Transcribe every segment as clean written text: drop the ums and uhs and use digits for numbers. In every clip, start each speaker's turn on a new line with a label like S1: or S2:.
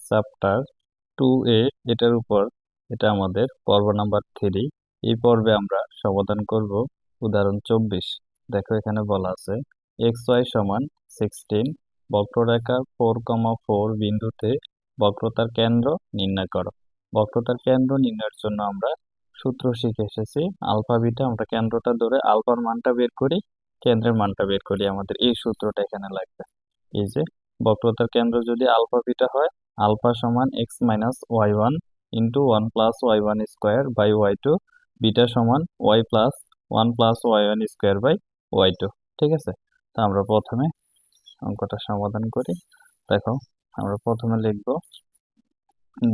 S1: Chapter 2A, এটার উপর এটা আমাদের পর্ব নাম্বার 3। এই পর্বে আমরা সমাধান করব উদাহরণ 24। দেখো এখানে বলা আছে xy সমান 16, বক্ররেখা 4,4 বিন্দুতে বক্রতার কেন্দ্র নির্ণয় করো। বক্রতার কেন্দ্র নির্ণয়ের জন্য আমরা সূত্র শিখে এসেছি আলফা বিটা। আমরা কেন্দ্রটা ধরে আলফার মানটা বের করি, কেন্দ্রের মানটা বের করি। আমাদের এই সূত্রটা এখানে লাগবে। এই যে বক্রতার কেন্দ্র যদি আলফা বিটা হয়, আলফা সমান x minus y one into one plus y one square by y two, beta সমান y plus one plus y one square by y two. ঠিক আছে, তো আমরা প্রথমে অঙ্কটা সমাধান করি। দেখো আমরা প্রথমে লিখব,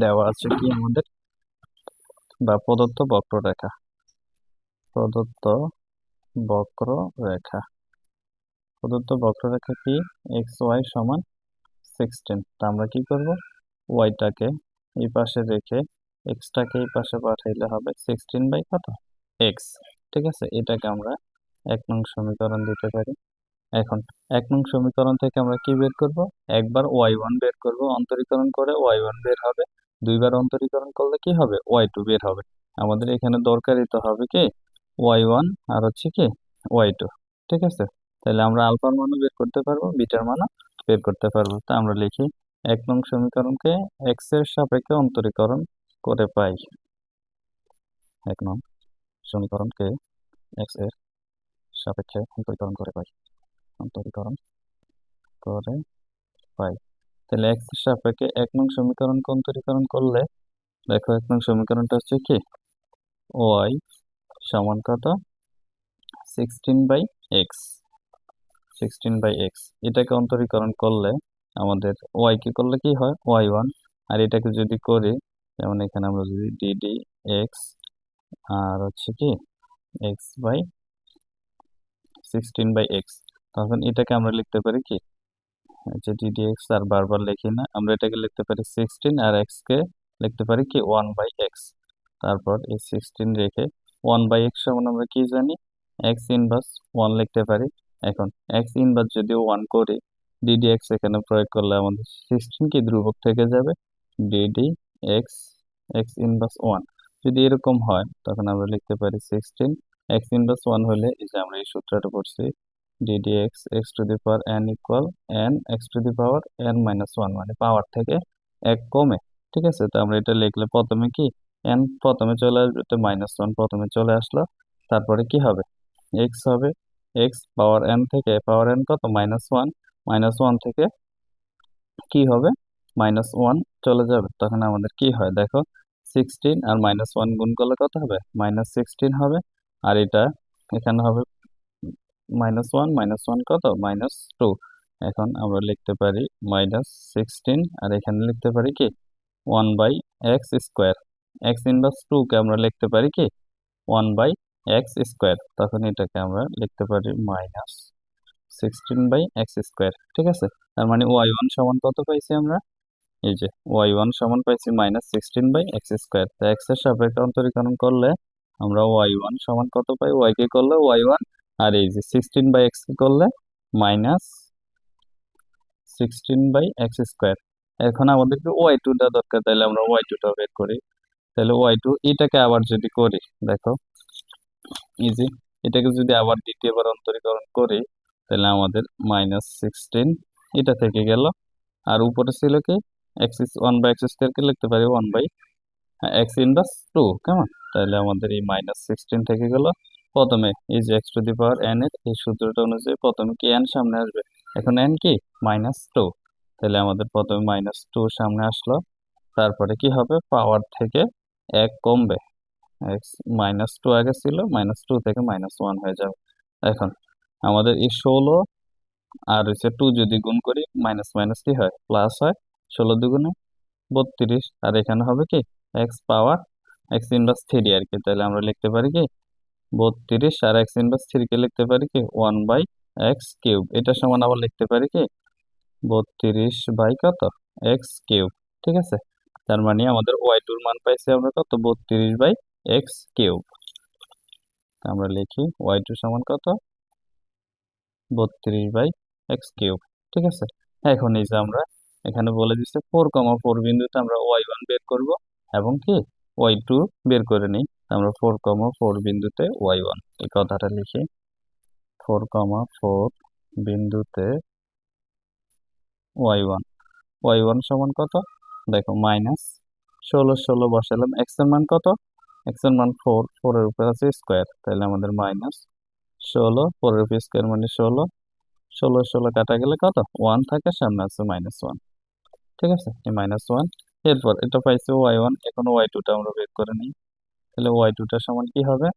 S1: দেওয়া আছে কি আমাদের, বা প্রদত্ত বক্ররেখা, প্রদত্ত বক্ররেখা প্রদত্ত বক্ররেখা কি, এক্স ওয়াই সমান 16। তা আমরা কি করব, ওয়াইটাকে এই পাশে রেখে এক্সটাকে এই পাশে পাঠাইলে হবে 16 বাই কত, এক্স। ঠিক আছে, এটাকে আমরা 1 নং সমীকরণ দিতে পারি। এখন 1 নং সমীকরণ থেকে আমরা কি বের করব, একবার ওয়াই ওয়ান বের করব, অন্তরীকরণ করে ওয়াই ওয়ান বের হবে। দুইবার অন্তরীকরণ করলে কি হবে, ওয়াই টু বের হবে। আমাদের এখানে দরকারই তো হবে কি ওয়াই ওয়ান আর হচ্ছে কি ওয়াই টু। ঠিক আছে, তাহলে আমরা আলফার মানও বের করতে পারবো, বিটার মানও বের করতে পারবো। তা আমরা লিখি 1 নং সমীকরণকে এক্স এর সাপেক্ষে অন্তরীকরণ করে পাই। 1 নং সমীকরণকে এক্স এর সাপেক্ষে অন্তরীকরণ করে পাই, অন্তরীকরণ করে পাই। তাহলে এক্স এর সাপেক্ষে 1 নং সমীকরণকে অন্তরীকরণ করলে দেখো 1 নং সমীকরণটা হচ্ছে কি ওয়াই সমান কত, 16 বাই এক্স। 16 বাই এক্স এটাকে অন্তরীকরণ করলে আমাদের ওয়াই কে করলে কি হয়, ওয়াই ওয়ান। আর এটাকে যদি করি, যেমন এখানে আমরা যদি ডিডি এক্স আর হচ্ছে কি এক্স বাই 16 বাই এক্স, তখন এটাকে আমরা লিখতে পারি কি, যে ডিডি এক্স আর বারবার লিখি না, আমরা এটাকে লিখতে পারি 16 আর এক্স কে লিখতে পারি কি 1 বাই এক্স। তারপর এই 16 রেখে 1 বাই এক্স সমান আমরা কি জানি, এক্স ইনভার্স 1 লিখতে পারি। এখন এক্স ইনভার্স যদি 1 করি, ডিডি এক্স এখানে প্রয়োগ করলে আমাদের 16 কি ধ্রুবক থেকে যাবে, ডিডি এক্স এক্স ইনভার্স 1। যদি এরকম হয় তখন আমরা লিখতে পারি 16 এক্স ইনভার্স 1 হলে, এই যে আমরা এই সূত্রটা পড়ছি, DD x x to the power N equal N x to the power N minus one, মানে পাওয়ার থেকে এক কমে। ঠিক আছে, তো আমরা এটা লিখলে প্রথমে কি এন প্রথমে চলে আসবে, তো মাইনাস ওয়ান প্রথমে চলে আসলো। তারপরে কি হবে, এক্স হবে, এক্স পাওয়ার এন থেকে পাওয়ার এন কত মাইনাস ওয়ান, মাইনাস ওয়ান থেকে কি হবে মাইনাস ওয়ান চলে যাবে। তখন আমাদের কি হয় দেখো, 16 আর মাইনাস ওয়ান গুণ করলে কত হবে, মাইনাস 16 হবে। আর এটা এখানে হবে মাইনাস ওয়ান কত, মাইনাস টু। এখন আমরা লিখতে পারি মাইনাস 16, আর এখানে লিখতে পারি কি 1 by x square. X inverse two কে আমরা লিখতে পারি কি 1 বাই এক্স স্কোয়ার। তখন এটাকে আমরা লিখতে পারি মাইনাস 16 বাই এক্স স্কোয়ার। ঠিক আছে, তার মানে ওয়াই ওয়ান সমান কত পাইছি আমরা, এই যে ওয়াই ওয়ান সমান পাইছি মাইনাস 16 বাই এক্স স্কোয়ার। তো এক্স এর সাপেক্ষে অন্তরীকরণ করলে আমরা ওয়াই ওয়ান সমান কত পাই, ওয়াই কে করলে ওয়াই ওয়ান, আর এই যে 16 বাই এক্স কে করলে মাইনাস 16 বাই এক্স স্কোয়ার। এখন আমাদেরকে ওয়াই টুটা দরকার, তাহলে আমরা ওয়াই টুটা বের করি। তাহলে ওয়াই টু এটাকে আবার যদি করি, দেখো ইজি, এটাকে যদি আবার দ্বিতীয়বার অন্তরীকরণ করি, তাহলে আমাদের মাইনাস 16 এটা থেকে গেল। আর উপরে ছিল কি এক্স 1 বাই এক্স স্কোয়ারকে লিখতে পারি 1 বাই এক্স ইনভার্স টু, কেমন। তাহলে আমাদের এই মাইনাস 16 থেকে গেল। প্রথমে এই যে x to the power N এর এই সূত্রটা অনুযায়ী প্রথমে কি এন সামনে আসবে, এখন এন কি মাইনাস টু। তাহলে আমাদের প্রথমে মাইনাস টু সামনে আসলো, তারপরে কি হবে পাওয়ার থেকে এক কমবে, এক্স মাইনাস টু আগে ছিল, মাইনাস টু থেকে মাইনাস ওয়ান হয়ে যাবে। এখন আমাদের এই 16 আর হচ্ছে টু যদি গুণ করি, মাইনাস মাইনাস কি হয় প্লাস হয়, 16 দুগুণে 32। আর এখানে হবে কি x power x inverse three আর কি। তাহলে আমরা লিখতে পারি কি 32, আর এক্স ইনভার্স থ্রি কে লিখতে পারি কি 1 বাই এক্স কিউব। এটা সমান আবার লিখতে পারি কি 32 বাই কত এক্স কিউব। ঠিক আছে, তার মানে আমাদের ওয়াই টুর মান পাইছি আমরা কত 32 বাই এক্স কিউব। আমরা লিখি ওয়াই টু সমান কত 32 বাই এক্স কিউব। ঠিক আছে, এখন এই যে আমরা এখানে বলে দিচ্ছে 4,4 বিন্দুতে আমরা y1 বের করব এবং কি y2 বের করে নিই। আমরা 4,4 বিন্দুতে y1 এই কথাটা লিখি। 4,4 বিন্দুতে y1 y1 সমান কত? দেখো মাইনাস 16 বসালাম। x এর মান কত? x এর মান 4, 4 এর উপর আছে স্কোয়ার, তাহলে আমাদের মাইনাস 16, 4 এর উপর স্কোয়ার মানে 16, 16 কাটা গেলে কত 1 থাকে, সামনে আছে -1। ঠিক আছে, এই -1। এরপর এটা পাইছে y1, এখন y2 টা আমরা বের করে নিই। তাহলে y2 টা সমান কি হবে?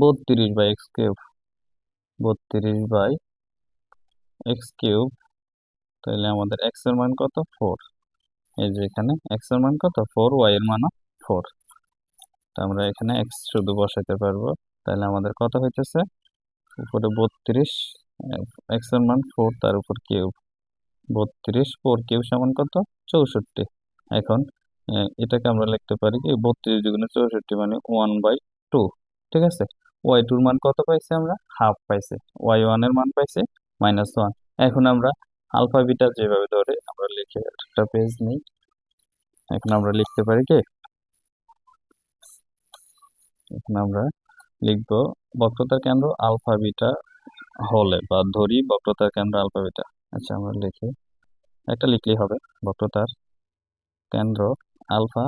S1: 32/x³, 32/x³। তাহলে আমাদের x এর মান কত? 4। এই যে এখানে x এর মান কত? 4, y এর মানও 4। তো আমরা এখানে x শুধু বসাইতে পারবো। তাহলে আমাদের কত হইতেছে? উপরে 32, x এর মান 4, তার উপর কিউব 32, 4 কিউব সমান কত? 64। এখন এটাকে আমরা লিখতে পারি কি 32 দ্বিগুণে 64 মানে 1/2। ঠিক আছে, y2 এর মান কত পাইছি? আমরা হাফ পাইছি। y1 এর মান পাইছি -1। এখন আমরা আলফা বিটা যেভাবে ধরে আমরা লিখে একটা পেজ নিই। এখন আমরা লিখতে পারি কি, এখন আমরা লিখবো বক্রতার কেন্দ্র আলফা বিটা হলে, বা ধরি বক্রতার কেন্দ্র আলফা বিটা। আচ্ছা, আমরা লিখি, একটা লিখলেই হবে। বক্রতার কেন্দ্র আলফা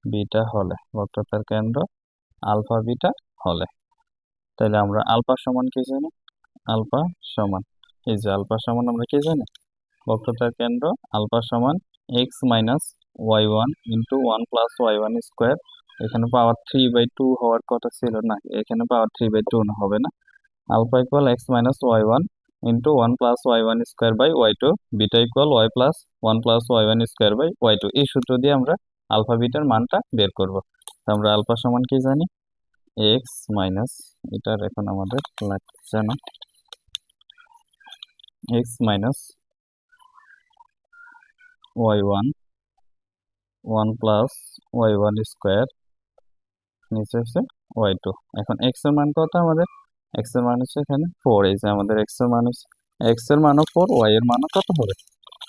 S1: বিটা হলে, বক্রতার কেন্দ্র আলফা বিটা হলে। তাহলে আমরা আলফা সমান কি জানি? আলফা সমান, এই যে আলফা সমান আমরা কি জানি? বক্রতার কেন্দ্র আলফা সমান x-y1 into 1 plus y1 square. এখানে পাওয়ার 3/2 হওয়ার কথা ছিল না, এখানে পাওয়ার 3/2 হবে না। Alpha equal x-y1 into 1 plus y1 square by y2, beta equal y plus 1 plus y1 square by y2। এই সূত্র দিয়ে আমরা আলফা বিটার মানটা বের করব। তো আমরা আলফা সমান কি জানি? x মাইনাস, এটার এখন আমাদের লাগছে না, x minus y1 1 plus y1 square, নিচে হচ্ছে y2। এখন x এর মান কত আমাদের? x এর মান হচ্ছে এখানে 4। এই যে আমাদের x এর মান হচ্ছে, x এর মানও 4, y এর মানও কত হবে?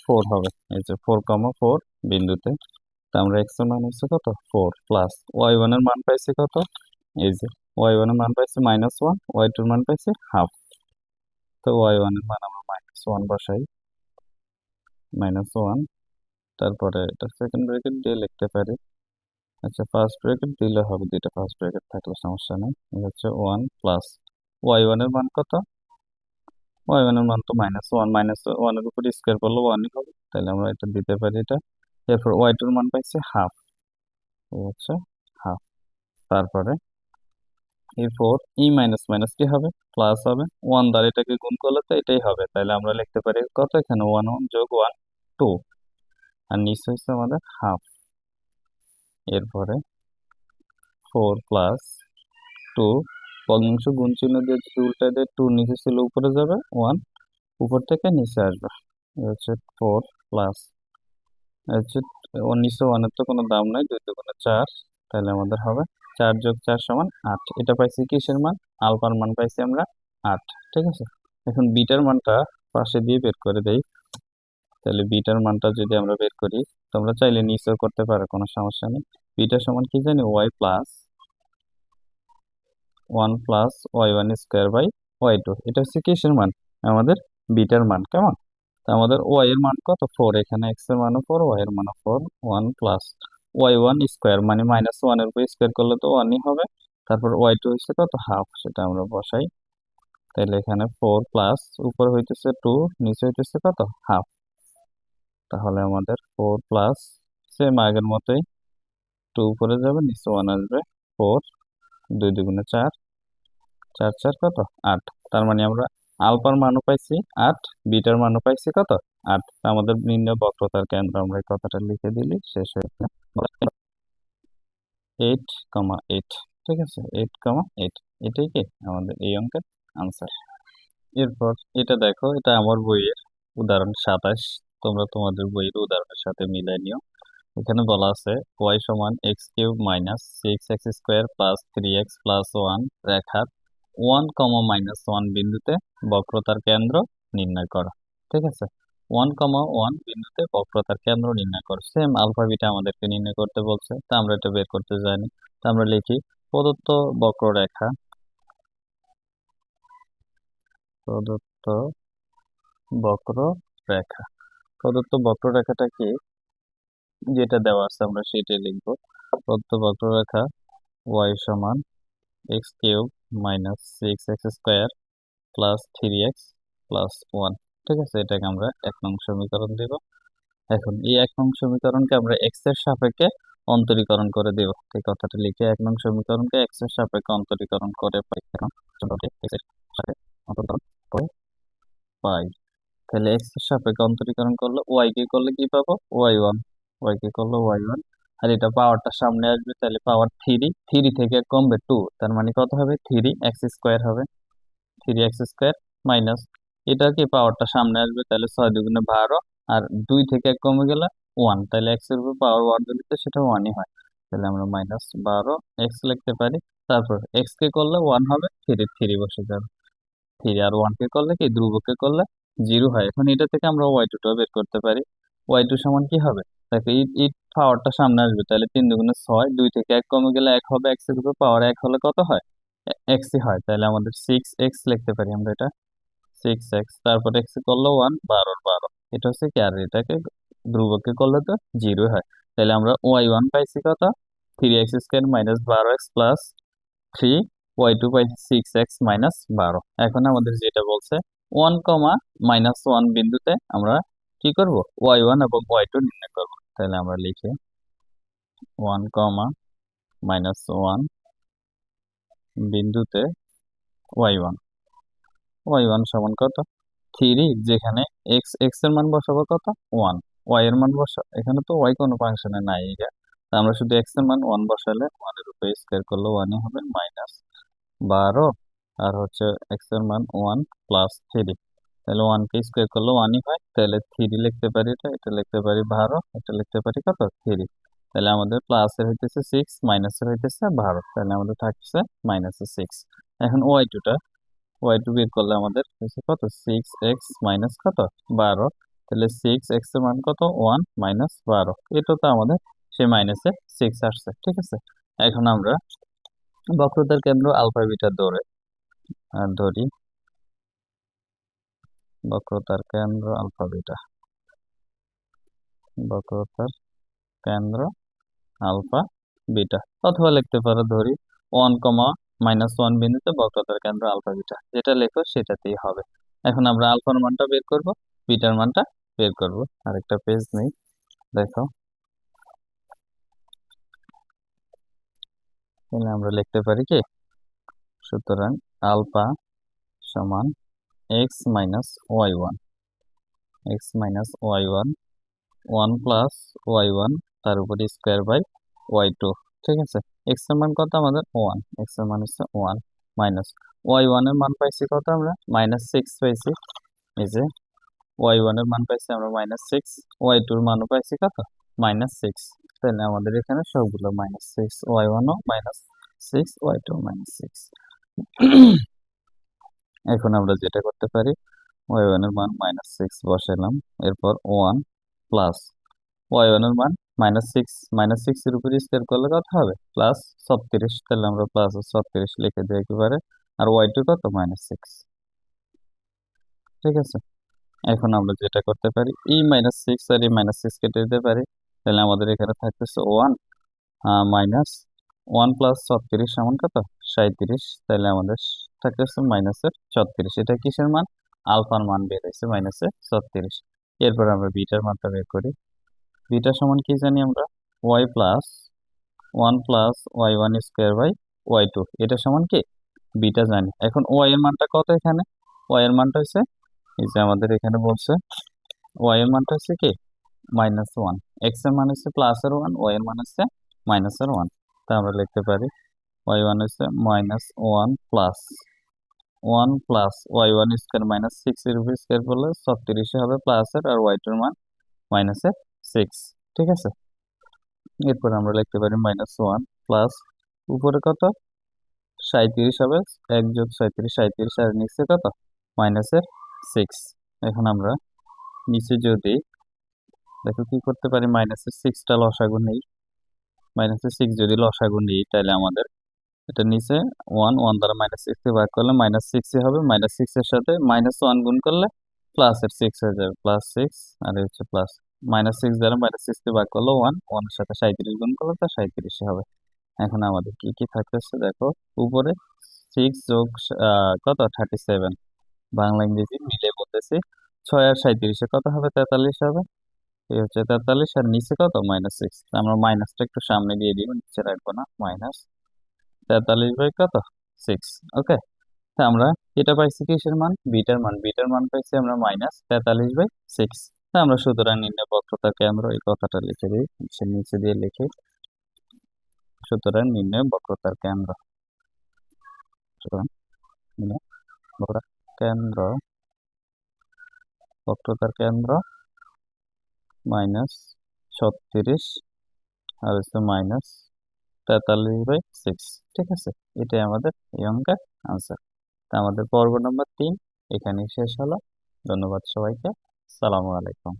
S1: 4 হবে। এই যে 4,4 বিন্দুতে। তো আমরা x এর মান হচ্ছে কত? 4 প্লাস y1 এর মান পাইছি কত? এই যে y1 এর মান পাইছি -1, y2 এর মান পাইছি হাফ। তো y1 এর মান আমরা -1 বসাই, -1। তারপরে এটা সেকেন্ড ব্র্যাকেট দিয়ে লিখতে পারি। আচ্ছা, ফার্স্ট ব্র্যাকেট দিলে হবে, দুইটা ফার্স্ট ব্র্যাকেট থাকলে সমস্যা নেই। এই হচ্ছে 1 প্লাস y1 এর মান কত? y1 এর মান তো -1, -1 এর উপর স্কোয়ার করলে 1ই হবে, তাহলে আমরা এটা দিতে পারি এটা। এরপর y2 এর মান পাইছি হাফ, এই হচ্ছে হাফ। তারপরে এই 4 মাইনাস মাইনাস কি হবে? প্লাস হবে। 1 দ্বারা এটাকে গুণ করলে তো এটাই হবে, তাহলে আমরা লিখতে পারি কত? এখানে 1 1 যোগ 1 2, আর নিচে হচ্ছে আমাদের হাফ। এরপরে 4 প্লাস 2, ভগ্নাংশ গুণ চিহ্ন দিয়ে যদি উল্টা দিয়ে 2 নিচে ছিল উপরে যাবে, 1 উপর থেকে নিচে আসবে। এই হচ্ছে 4 প্লাস, হচ্ছে নিচে 1 এর তো কোনো দাম নাই, 2 2 4, তাহলে আমাদের হবে 4 যোগ 4 সমান 8। এটা পাইছি কিসের মান? আলফার মান পাইছি আমরা 8। ঠিক আছে, এখন বিটার মানটা পাশে দিয়ে বের করে দেই। তাহলে বিটার মানটা যদি আমরা বের করি, তোমরা চাইলে নিচেও করতে পারো, কোনো সমস্যা নেই। বিটা সমান কি জানি? y plus 1 plus y1 square by y2। এটা হচ্ছে কিসের মান? আমাদের বিটার মান। কেমন? তো আমাদের y এর মান কত? 4। এখানে x এর মানও 4, y এর মানও 4। 1 প্লাস y1 স্কোয়ার মানে -1 এর উপর স্কোয়ার করলে তো 1ই হবে। তারপর y2 হচ্ছে কত? হাফ, সেটা আমরা বসাই। তাহলে এখানে 4 প্লাস উপরে হইতেছে 2, নিচে হইতেছে কত? হাফ। তাহলে আমাদের 4 প্লাস, সেম আগের মতোই, 2 উপরে যাবে, নিচে 1 আসবে। 4 2 2 4, 4 4 কত? 8। তার মানে আমরা আলফার মানও পাইছি 8, বিটার মানও পাইছি কত? 8। আমাদের নির্ণয় বক্রতার কেন্দ্র, আমরা এই কথাটা লিখে দিলি, শেষ হয়ে গেল। 8,8। ঠিক আছে, 8,8, এটাই কি আমাদের এই অঙ্কের আনসার। এরপর এটা দেখো, এটা আমার বইয়ের উদাহরণ 27, তোমরা তোমাদের বইয়ের উদাহরণের সাথে মিলাই নিও। এখানে বলা আছে y সমান x³ minus 6x square plus 3x plus 1 রেখার 1, -1 বিন্দুতে বক্রতার কেন্দ্র নির্ণয় করো। ঠিক আছে, 1,1 বিন্দুতে বক্রতার কেন্দ্র নির্ণয় করো। সেম আলফা বিটা আমাদেরকে নির্ণয় করতে বলছে, তা আমরা এটা বের করতে জানি। তা আমরা লিখি প্রদত্ত বক্ররেখা, প্রদত্ত বক্ররেখা, প্রদত্ত বক্ররেখাটা কি যেটা দেওয়া আছে আমরা সেটাই লিখবো। প্রদত্ত বক্ররেখা y সমান x cube minus 6x² plus 3x plus 1। ঠিক আছে, এটাকে আমরা 1 নং সমীকরণ দেব। এখন এই 1 নং সমীকরণকে আমরা এক্স এর সাপেক্ষে অন্তরীকরণ করে দেব। এই কথাটা লিখে 1 নং সমীকরণকে এক্স এর সাপেক্ষে অন্তরীকরণ করে পাই। x এর সাপেক্ষে অন্তরীকরণ করে পাই। তাহলে এক্স এর সাপেক্ষে অন্তরীকরণ করলে ওয়াই কে করলে কি পাবো? y1, ওয়াই কে করলে y1। আর এটা পাওয়ারটা সামনে আসবে, তাহলে পাওয়ার 3 থেকে কমবে 2, তার মানে কত হবে? 3x² হবে। 3x² মাইনাস এটা কি পাওয়ারটা সামনে আসবে, তাহলে 6 2 12, আর 2 থেকে 1 কমে গেলে 1, তাহলে x এর উপর পাওয়ার 1 দিলে তো সেটা 1ই হয়। তাহলে আমরা -12x লিখতে পারি। তারপর x কে করলে 1 হবে, 3 বসে যাবে। 3 আর 1 কে করলে কি, ধ্রুবককে করলে 0 হয়। এখন এটা থেকে আমরা y2 টা বের করতে পারি। y2 সমান কি হবে? দেখো এই পাওয়ারটা সামনে আসবে, তাহলে 3 2 6, 2 থেকে 1 কমে গেলে 1 হবে, x এর উপর পাওয়ার 1 হলে কত হয়? x ই হয়। তাহলে আমাদের 6x লিখতে পারি আমরা এটা, 6x। তারপর x এ করলে 1, 12 এটা হচ্ছে কি, আর এটাকে ধ্রুবককে করলে তো 0 হয়। তাহলে আমরা y1 পাইছি কত? 3x² minus 12x plus 3, y2 পাইছি 6x মাইনাস 12। এখন আমাদের যেটা বলছে 1,-1 বিন্দুতে আমরা কি করব? y1 এবং y2 নির্ণয় করব। তাহলে আমরা লিখি 1,-1 বিন্দুতে y1, y1 সমান কত? 3, যেখানে x এর মান বসাবো কত? 1, y এর মান এখানে তো y কোনো ফাংশনে নাই এটা, তা আমরা শুধু x এর মান 1 বসালে 1 এর উপরে স্কয়ার করলে 1 ই হবে, মাইনাস 12, আর হচ্ছে x এর মান 1 প্লাস 3, তাহলে 1 কে স্কয়ার করলে 1 ই হয়। তাহলে 3 লিখতে পারি, এটা লিখতে পারি 12, এটা লিখতে পারি কত? 3। তাহলে আমাদের প্লাস এর হইতেছে 6, মাইনাস এর হইতেছে 12, তাহলে আমাদের থাকছে -6। এখন y2 বের করলে আমাদের হচ্ছে কত? 6x মাইনাস কত? 12। তাহলে 6x এর মান কত? 1 মাইনাস 12, এটা তো আমাদের সে মাইনাসে 6 আসছে। ঠিক আছে, এখন আমরা বক্রতার কেন্দ্র আলফা বিটা ধরি, বক্রতার কেন্দ্র আলফা বিটা, বক্রতার কেন্দ্র আলফা বিটা, অথবা লিখতে পারো ধরি 1,-1 বিন্দুতে বক্রতার কেন্দ্র আলফা বিটা, যেটা লেখো সেটাতেই হবে। এখন আমরা আলফার মানটা বের করব, বিটার মানটা বের করব। আরেকটা পেজ নেই, দেখো। তাহলে আমরা লিখতে পারি কি, সুতরাং আলফা সমান x-y1, x-y1, 1 প্লাস y1 তার উপর স্কোয়ার বাই y2। ঠিক আছে, x এর মান কত আমাদের? 1, x এর মান হচ্ছে 1, মাইনাস y1 এর মান পাইছি কত আমরা? -6 পাইছি। এই যে y1 এর মান পাইছি আমরা -6, y2 এর মানও পাইছি কত? -6। তাহলে আমাদের এখানে সবগুলো -6, y1 ও -6, y2 -6। এখন আমরা যেটা করতে পারি, y1 এর মান -6 বসালাম, এরপর 1 প্লাস y1 এর মান -6 এর উপর স্কয়ার করলে কত হবে? +36, তাহলে আমরা +36 লিখে দিই একেবারে। আর y2 কত? -6। ঠিক আছে, এখন আমরা যেটা করতে পারি, এই -6 আর এই -6 কেটে দিতে পারি। তাহলে আমাদের এখানে থাকতেছে 1 মাইনাস 1 প্লাস 36 সমান কত? 37। তাহলে আমাদের থাকতেছে -36। এটা কিসের মান? আলফার মান বের হয়েছে -36। এরপর আমরা বিটার মানটা বের করি। বিটা সমান কি জানি আমরা? y plus 1 plus y1 square by y2, এটা সমান কি? বিটা জানি। এখন y এর মানটা কত এখানে? y এর মানটা হচ্ছে, এই যে আমাদের এখানে বলছে y এর মানটা হচ্ছে কি? -1, x এর মান হচ্ছে প্লাসের 1, y এর মান হচ্ছে মাইনাসের 1। তা আমরা লিখতে পারি y1 হচ্ছে -1 প্লাস 1 প্লাস y1 স্কোয়ার -6 এর উপর স্কোয়ার করলে 36 হবে প্লাসের, আর y2 এর মান -6। ঠিক আছে, এরপর আমরা লিখতে পারি -1 প্লাস উপরে কত? 37 হবে, 1 যোগ 37, 37, আর নিচে কত? -6। এখন আমরা নিচে যদি দেখো কি করতে পারি, মাইনাসের সিক্সটা লসাগু নেই, মাইনাসের সিক্স যদি লসাগু নেই তাহলে আমাদের এটা নিচে ওয়ান, ওয়ান দ্বারা মাইনাস সিক্স কে ভাগ করলে মাইনাস সিক্সই হবে, মাইনাস সিক্স এর সাথে মাইনাস ওয়ান গুণ করলে প্লাস এর সিক্স হয়ে যাবে, প্লাস সিক্স আর এই হচ্ছে প্লাস। মাইনাস সিক্স দ্বারা মাইনাস সিক্স কে ভাগ করলে ওয়ান, ওয়ানের সাথে 37 গুণ করলে তা 37 হবে। এখন আমাদের কি কি থাকতেছে দেখো, উপরে সিক্স যোগ কত 37, বাংলা ইংরেজি মিলে বলতেছি, 6 আর 37 কত হবে, 43 হবে। এই হচ্ছে 43, আর নিচে কত মাইনাস সিক্স, আমরা মাইনাসটা একটু সামনে দিয়ে দিব, নিচে রাখবো না, মাইনাস 43/কত 6। ওকে, তা আমরা এটা পাইছি কিসের মান, বিটার মান, বিটার মান পাইছি আমরা -43/6। তা আমরা সুতরাং নির্ণয় বক্রতার কেন্দ্র, এই কথাটা লিখে দিই, নিচে দিয়ে লিখি, সুতরাং নির্ণয় বক্রতার কেন্দ্র, সুতরাং নির্ণয় বক্রতার কেন্দ্র, বক্রতার কেন্দ্র -36 আর হচ্ছে -43/6। ঠিক আছে, এটাই আমাদের এই অঙ্কের আনসার। তা আমাদের পর্ব নম্বর 3 এখানেই শেষ হলো। ধন্যবাদ সবাইকে, সালামু আলাইকুম।